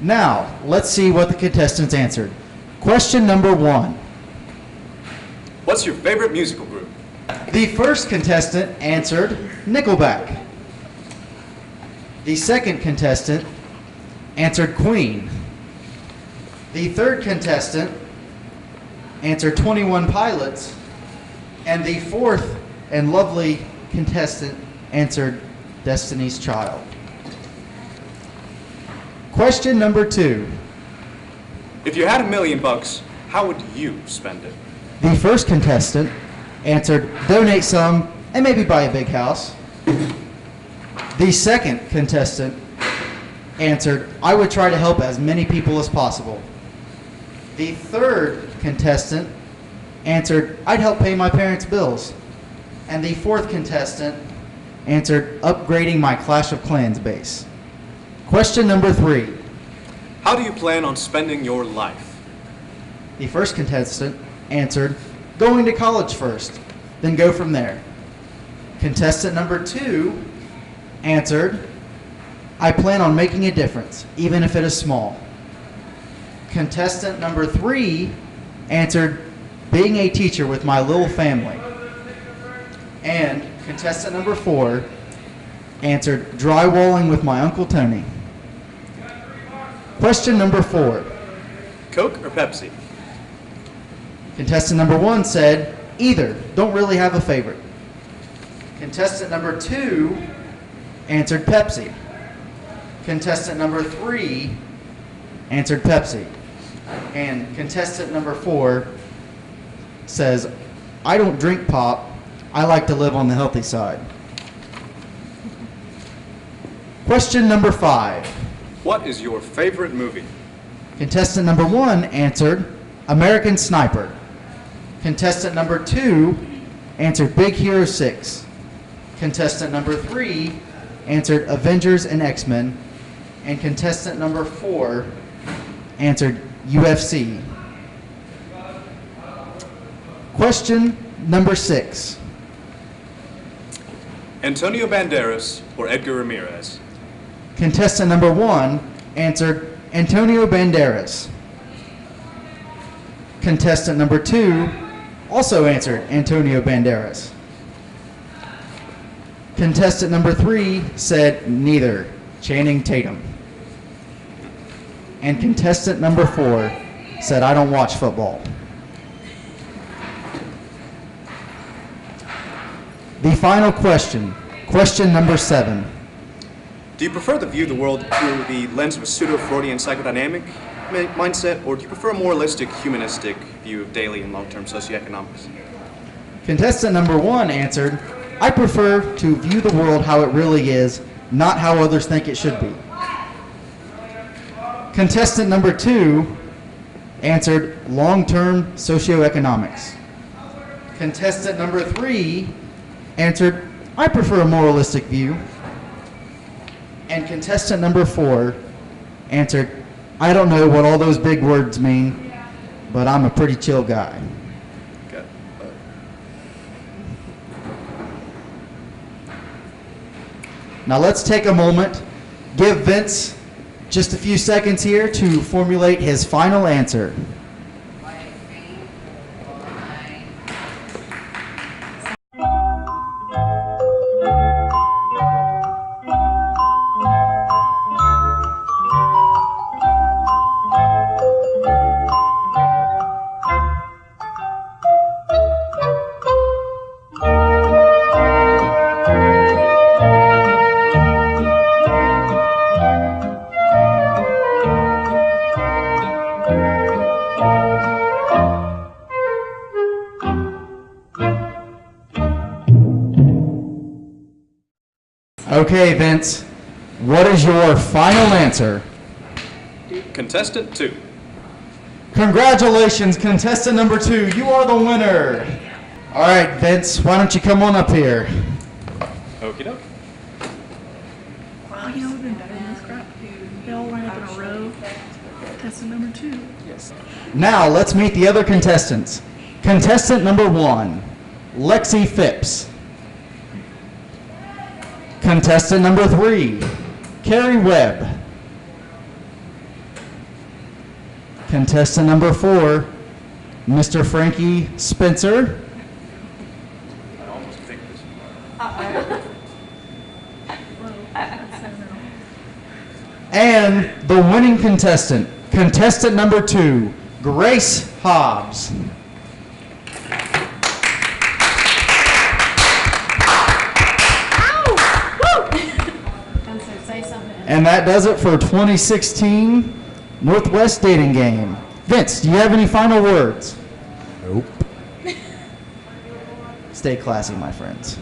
Now, let's see what the contestants answered. Question number 1. What's your favorite musical group? The first contestant answered Nickelback. The second contestant answered Queen. The third contestant answered 21 Pilots. And the fourth and lovely contestant answered Destiny's Child. Question number 2. If you had $1 million, how would you spend it? The first contestant answered donate some and maybe buy a big house. The second contestant answered I would try to help as many people as possible. The third contestant answered I'd help pay my parents' bills. And the fourth contestant answered upgrading my Clash of Clans base. Question number 3. How do you plan on spending your life? The first contestant answered going to college first, then go from there. Contestant number 2 answered I plan on making a difference, even if it is small. Contestant number 3 answered being a teacher with my little family. And contestant number 4 answered drywalling with my Uncle Tony. Question number 4. Coke or Pepsi? Contestant number 1 said either, don't really have a favorite. Contestant number 2 answered Pepsi. Contestant number 3 answered Pepsi. And contestant number 4 says, I don't drink pop, I like to live on the healthy side. Question number 5. What is your favorite movie? Contestant number 1 answered American Sniper. Contestant number 2 answered Big Hero 6. Contestant number 3 answered Avengers and X-Men. And contestant number 4 answered UFC. Question number 6. Antonio Banderas or Edgar Ramirez? Contestant number 1 answered Antonio Banderas. Contestant number 2 also answered Antonio Banderas. Contestant number 3 said neither, Channing Tatum. And contestant number 4 said I don't watch football. The final question, question number 7. Do you prefer to view the world through the lens of a pseudo-Freudian psychodynamic mindset, or do you prefer a moralistic, humanistic view of daily and long-term socioeconomics? Contestant number 1 answered, I prefer to view the world how it really is, not how others think it should be. Contestant number 2 answered long-term socioeconomics. Contestant number 3 answered, I prefer a moralistic view. And contestant number 4 answered, I don't know what all those big words mean, but I'm a pretty chill guy. Okay. Now let's take a moment, give Vince just a few seconds here to formulate his final answer. Okay, Vince, what is your final answer? Contestant 2. Congratulations, contestant number 2. You are the winner. All right, Vince, why don't you come on up here? Okie doke. Wow, you know, it would have been better than this crap. They all line up in a row. Contestant number 2. Yes. Now, let's meet the other contestants. Contestant number 1, Lexi Phipps. Contestant number 3, Carrie Webb. Contestant number 4, Mr. Frankie Spencer. I almost picked this. And the winning contestant, contestant number 2, Grace Hobbs. And that does it for 2016 Northwest Dating Game. Vince, do you have any final words? Nope. Stay classy, my friends.